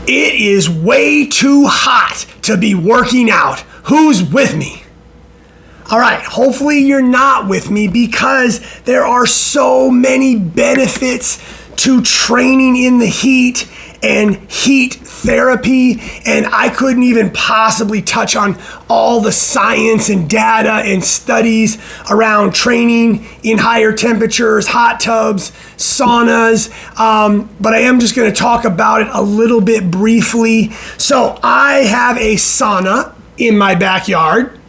It is way too hot to be working out. Who's with me? All right, hopefully you're not with me because there are so many benefits to training in the heat and heat therapy, and I couldn't even possibly touch on all the science and data and studies around training in higher temperatures, hot tubs, saunas, but I am just going to talk about it a little bit briefly. So I have a sauna in my backyard.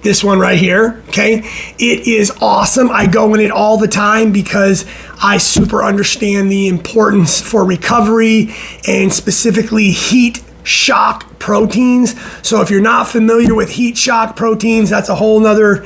This one right here, okay? It is awesome. I go in it all the time because I super understand the importance for recovery and specifically heat shock proteins. So if you're not familiar with heat shock proteins, that's a whole nother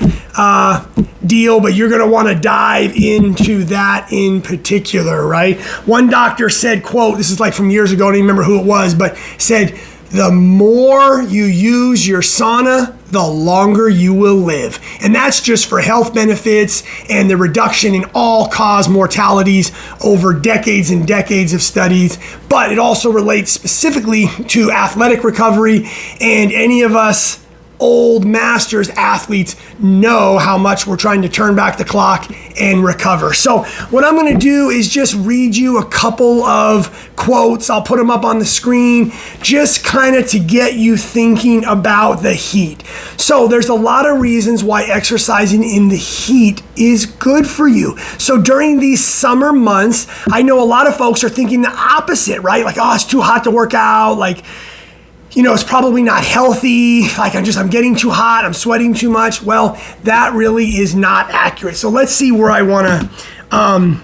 deal, but you're gonna wanna dive into that in particular, right? One doctor said, quote, this is like from years ago, I don't even remember who it was, but said, the more you use your sauna, the longer you will live. And that's just for health benefits and the reduction in all-cause mortalities over decades and decades of studies. But it also relates specifically to athletic recovery, and any of us old masters athletes know how much we're trying to turn back the clock and recover. So what I'm going to do is just read you a couple of quotes. I'll put them up on the screen just kind of to get you thinking about the heat. So there's a lot of reasons why exercising in the heat is good for you. So during these summer months, I know a lot of folks are thinking the opposite, right? Like, oh, it's too hot to work out. Like, you know, it's probably not healthy. Like I'm getting too hot, I'm sweating too much. Well, that really is not accurate. So let's see where I want to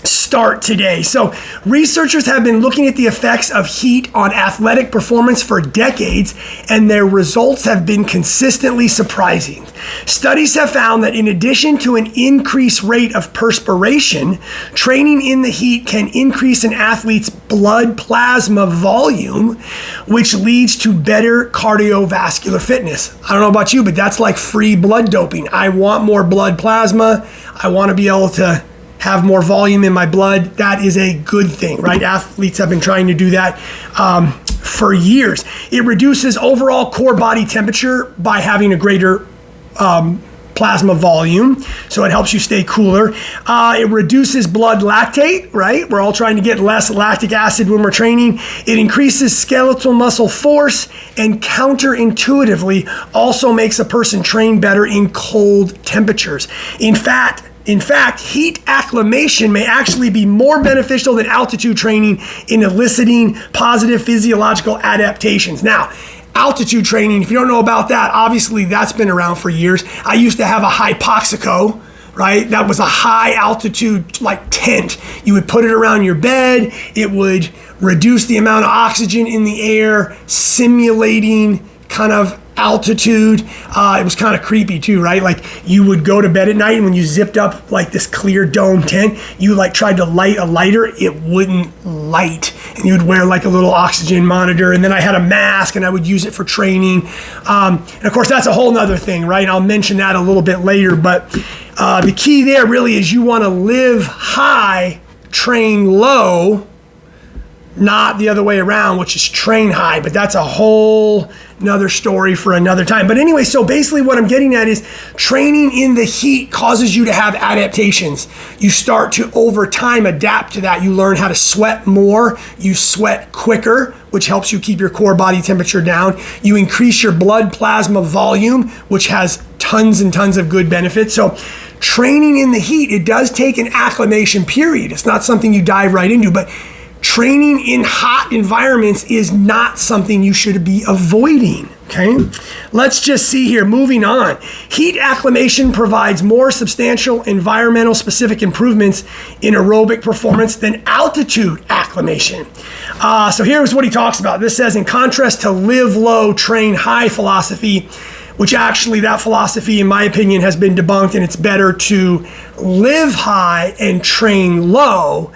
start today. So researchers have been looking at the effects of heat on athletic performance for decades, and their results have been consistently surprising. Studies have found that in addition to an increased rate of perspiration, training in the heat can increase an athlete's blood plasma volume, which leads to better cardiovascular fitness. I don't know about you, but that's like free blood doping. I want more blood plasma. I want to be able to have more volume in my blood. That is a good thing, right? Athletes have been trying to do that for years. It reduces overall core body temperature by having a greater plasma volume, so it helps you stay cooler. It reduces blood lactate, right? We're all trying to get less lactic acid when we're training. It increases skeletal muscle force, and counterintuitively also makes a person train better in cold temperatures. In fact, heat acclimation may actually be more beneficial than altitude training in eliciting positive physiological adaptations. Now, altitude training, if you don't know about that, obviously that's been around for years. I used to have a Hypoxico, right? That was a high altitude like tent. You would put it around your bed. It would reduce the amount of oxygen in the air, simulating kind of altitude. It was kind of creepy too, right? Like you would go to bed at night, and when you zipped up like this clear dome tent, you like tried to light a lighter, it wouldn't light, and you'd wear like a little oxygen monitor. And then I had a mask, and I would use it for training. And of course, that's a whole nother thing, right? I'll mention that a little bit later, but the key there really is you want to live high, train low, not the other way around, which is train high, but that's a whole another story for another time. But anyway, so basically what I'm getting at is training in the heat causes you to have adaptations. You start to, over time, adapt to that. You learn how to sweat more. You sweat quicker, which helps you keep your core body temperature down. You increase your blood plasma volume, which has tons and tons of good benefits. So training in the heat, it does take an acclimation period. It's not something you dive right into, but training in hot environments is not something you should be avoiding, okay? Let's just see here, moving on. Heat acclimation provides more substantial environmental specific improvements in aerobic performance than altitude acclimation. So here's what he talks about. This says, in contrast to live low, train high philosophy, which actually that philosophy, in my opinion, has been debunked, and it's better to live high and train low.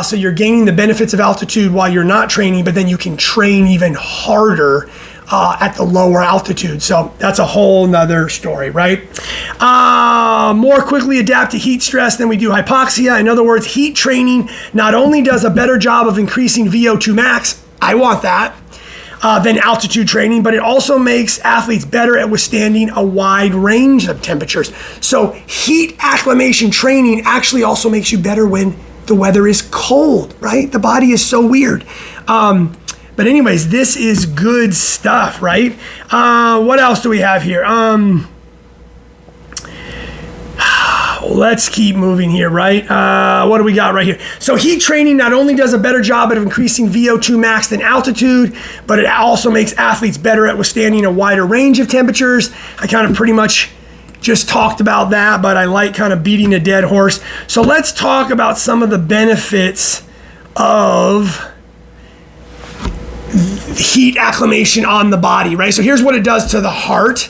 So you're gaining the benefits of altitude while you're not training, but then you can train even harder at the lower altitude. So that's a whole nother story, right? More quickly adapt to heat stress than we do hypoxia. In other words, heat training not only does a better job of increasing VO2 max, I want that. Than altitude training, but it also makes athletes better at withstanding a wide range of temperatures. So heat acclimation training actually also makes you better when the weather is cold, right? The body is so weird. But anyways, this is good stuff, right? What else do we have here? Let's keep moving here, right? What do we got right here? So heat training not only does a better job at increasing VO2 max than altitude, but it also makes athletes better at withstanding a wider range of temperatures. I kind of pretty much just talked about that, but I like kind of beating a dead horse. So let's talk about some of the benefits of heat acclimation on the body, right? So here's what it does to the heart.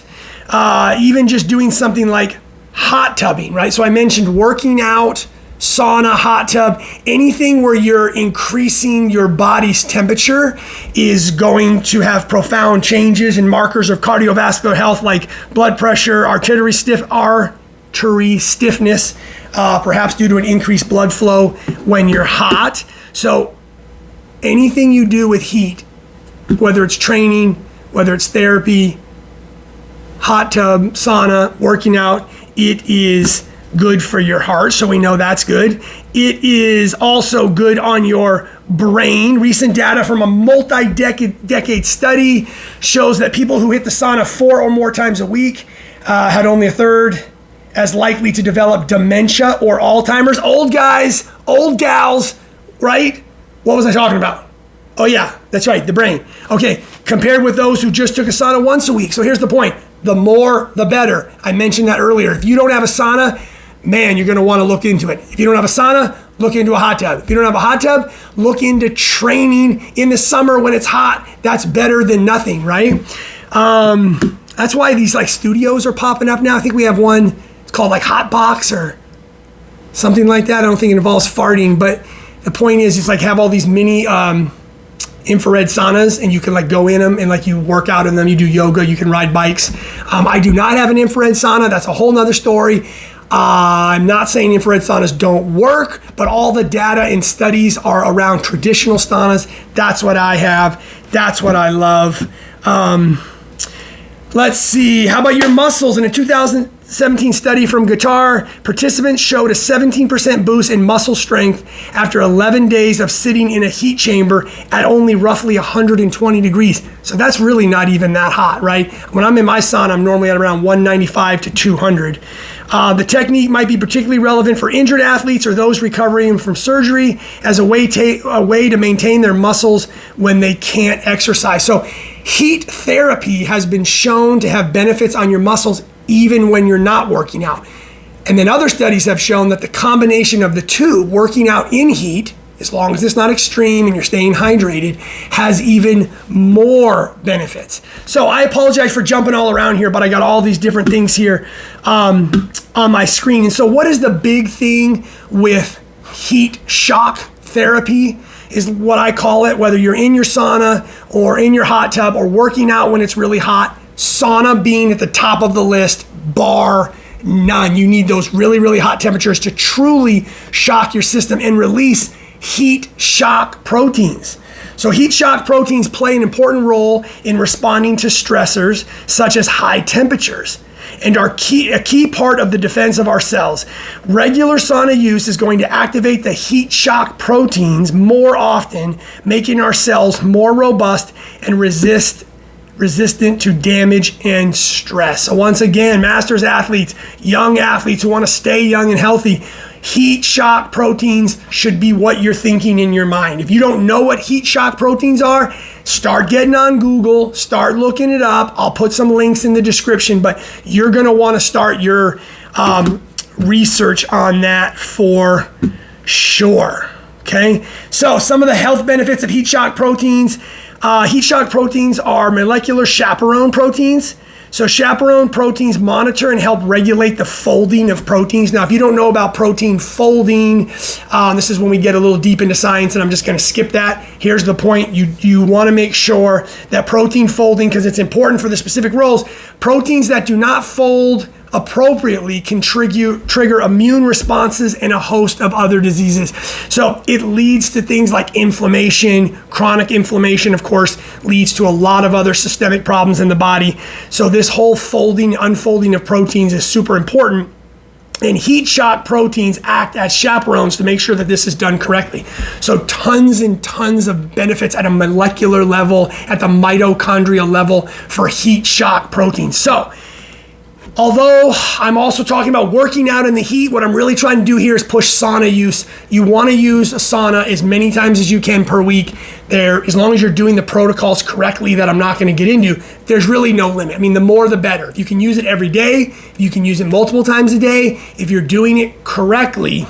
Even just doing something like hot tubbing, right? So I mentioned working out, sauna, hot tub, anything where you're increasing your body's temperature is going to have profound changes in markers of cardiovascular health like blood pressure, artery stiffness, perhaps due to an increased blood flow when you're hot. So anything you do with heat, whether it's training, whether it's therapy, hot tub, sauna, working out, it is good for your heart, so we know that's good. It is also good on your brain. Recent data from a multi-decade study shows that people who hit the sauna 4 or more times a week had only a third as likely to develop dementia or Alzheimer's. Old guys, old gals, right? What was I talking about? Oh yeah, that's right, the brain. Okay, compared with those who just took a sauna once a week. So here's the point. The more, the better. I mentioned that earlier. If you don't have a sauna, man, you're going to want to look into it. If you don't have a sauna, look into a hot tub. If you don't have a hot tub, look into training in the summer when it's hot. That's better than nothing, right? That's why these like studios are popping up now. I think we have one, it's called like Hot Box or something like that. I don't think it involves farting, but the point is it's like have all these mini infrared saunas, and you can like go in them and like you work out in them, you do yoga, you can ride bikes. I do not have an infrared sauna. That's a whole nother story. I'm not saying infrared saunas don't work, but all the data and studies are around traditional saunas. That's what I have. That's what I love. Let's see. How about your muscles? In a 2017 study from Qatar, participants showed a 17% boost in muscle strength after 11 days of sitting in a heat chamber at only roughly 120 degrees. So that's really not even that hot, right? When I'm in my sauna, I'm normally at around 195 to 200. The technique might be particularly relevant for injured athletes or those recovering from surgery as a way to maintain their muscles when they can't exercise. So heat therapy has been shown to have benefits on your muscles even when you're not working out. And then other studies have shown that the combination of the two, working out in heat, as long as it's not extreme and you're staying hydrated, has even more benefits. So I apologize for jumping all around here, but I got all these different things here on my screen. And so what is the big thing with heat shock therapy is what I call it, whether you're in your sauna or in your hot tub or working out when it's really hot, sauna being at the top of the list, bar none. You need those really, really hot temperatures to truly shock your system and release heat shock proteins. So heat shock proteins play an important role in responding to stressors such as high temperatures and are a key part of the defense of our cells. Regular sauna use is going to activate the heat shock proteins more often, making our cells more robust and resistant to damage and stress. So once again, masters athletes, young athletes who want to stay young and healthy, heat shock proteins should be what you're thinking in your mind. If you don't know what heat shock proteins are, start getting on Google, start looking it up. I'll put some links in the description, but you're going to want to start your research on that for sure. Okay, so some of the health benefits of heat shock proteins. Heat shock proteins are molecular chaperone proteins. So chaperone proteins monitor and help regulate the folding of proteins. Now, if you don't know about protein folding, this is when we get a little deep into science, and I'm just going to skip that. Here's the point. You want to make sure that protein folding, because it's important for the specific roles, proteins that do not fold appropriately can trigger immune responses and a host of other diseases. So it leads to things like inflammation. Chronic inflammation, of course, leads to a lot of other systemic problems in the body. So this whole unfolding of proteins is super important. And heat shock proteins act as chaperones to make sure that this is done correctly. So tons and tons of benefits at a molecular level, at the mitochondrial level for heat shock proteins. So although I'm also talking about working out in the heat, what I'm really trying to do here is push sauna use. You want to use a sauna as many times as you can per week. As long as you're doing the protocols correctly that I'm not going to get into, there's really no limit. I mean, the more the better. If you can use it every day, if you can use it multiple times a day, if you're doing it correctly,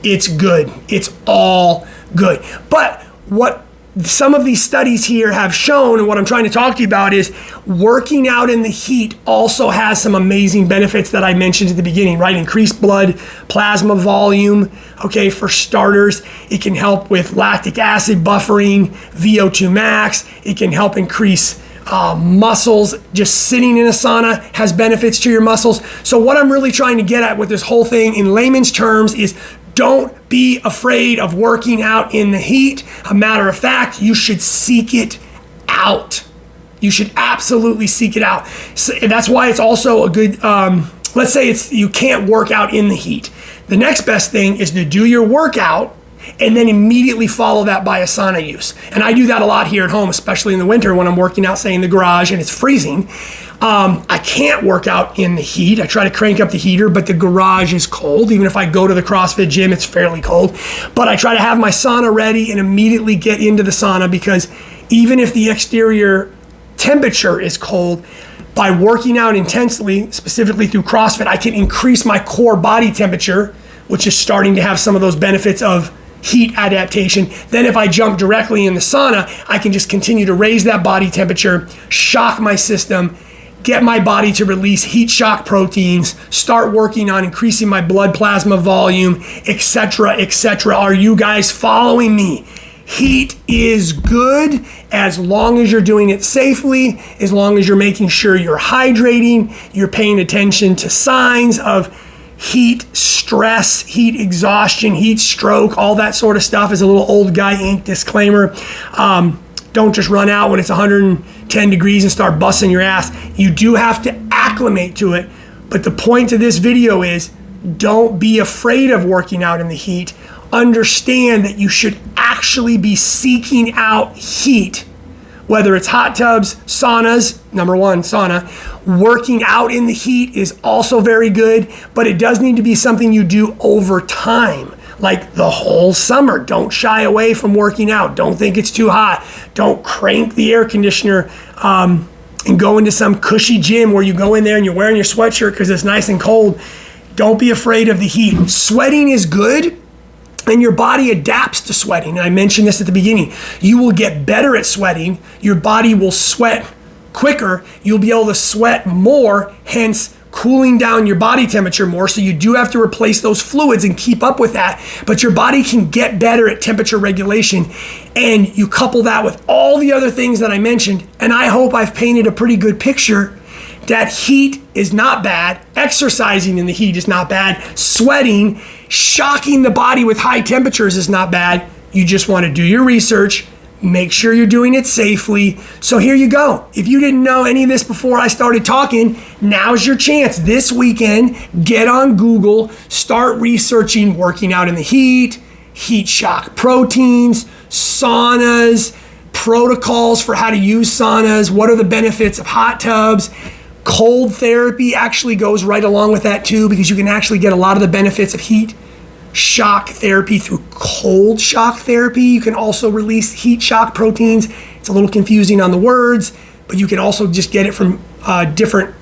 it's good. It's all good. But what some of these studies here have shown, and what I'm trying to talk to you about, is working out in the heat also has some amazing benefits that I mentioned at the beginning, right? Increased blood plasma volume. Okay, for starters, it can help with lactic acid buffering, VO2 max. It can help increase muscles. Just sitting in a sauna has benefits to your muscles. So what I'm really trying to get at with this whole thing in layman's terms is, don't be afraid of working out in the heat. A matter of fact, you should seek it out. You should absolutely seek it out. So that's why it's also a good, let's say you can't work out in the heat. The next best thing is to do your workout and then immediately follow that by a sauna use. And I do that a lot here at home, especially in the winter when I'm working out, say in the garage and it's freezing. I can't work out in the heat. I try to crank up the heater, but the garage is cold. Even if I go to the CrossFit gym, it's fairly cold. But I try to have my sauna ready and immediately get into the sauna, because even if the exterior temperature is cold, by working out intensely, specifically through CrossFit, I can increase my core body temperature, which is starting to have some of those benefits of heat adaptation. Then if I jump directly in the sauna, I can just continue to raise that body temperature, shock my system, get my body to release heat shock proteins, start working on increasing my blood plasma volume, etc., etc. Are you guys following me? Heat is good as long as you're doing it safely, as long as you're making sure you're hydrating, you're paying attention to signs of heat stress, heat exhaustion, heat stroke, all that sort of stuff. Is a little old guy ink disclaimer. Don't just run out when it's 110 degrees and start busting your ass. You do have to acclimate to it. But the point of this video is, don't be afraid of working out in the heat. Understand that you should actually be seeking out heat, whether it's hot tubs, saunas. Number one, sauna. Working out in the heat is also very good, but it does need to be something you do over time. Like the whole summer. Don't shy away from working out. Don't think it's too hot. Don't crank the air conditioner and go into some cushy gym where you go in there and you're wearing your sweatshirt because it's nice and cold. Don't be afraid of the heat. Sweating is good, and your body adapts to sweating. And I mentioned this at the beginning. You will get better at sweating. Your body will sweat quicker. You'll be able to sweat more, hence cooling down your body temperature more. So you do have to replace those fluids and keep up with that. But your body can get better at temperature regulation. And you couple that with all the other things that I mentioned. And I hope I've painted a pretty good picture that heat is not bad. Exercising in the heat is not bad. Sweating, shocking the body with high temperatures is not bad. You just want to do your research. Make sure you're doing it safely. So here you go. If you didn't know any of this before I started talking, now's your chance. This weekend, get on Google, start researching working out in the heat shock proteins, saunas, protocols for how to use saunas, what are the benefits of hot tubs. Cold therapy actually goes right along with that too, because you can actually get a lot of the benefits of heat shock therapy through cold shock therapy. You can also release heat shock proteins. It's a little confusing on the words, but you can also just get it from different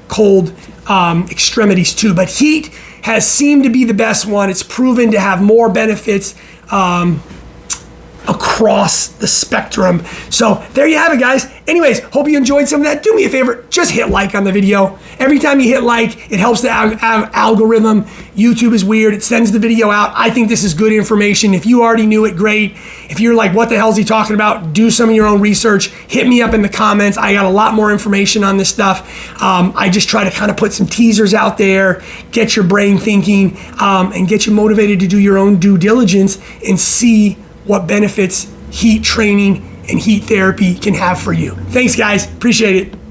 cold extremities too. But heat has seemed to be the best one. It's proven to have more benefits across the spectrum. So there you have it, guys. Anyways, hope you enjoyed some of that. Do me a favor, just hit like on the video. Every time you hit like, it helps the algorithm. YouTube is weird, it sends the video out. I think this is good information. If you already knew it, great. If you're like, what the hell is he talking about? Do some of your own research. Hit me up in the comments. I got a lot more information on this stuff. I just try to kind of put some teasers out there, get your brain thinking, and get you motivated to do your own due diligence and see what benefits heat training and heat therapy can have for you. Thanks, guys. Appreciate it.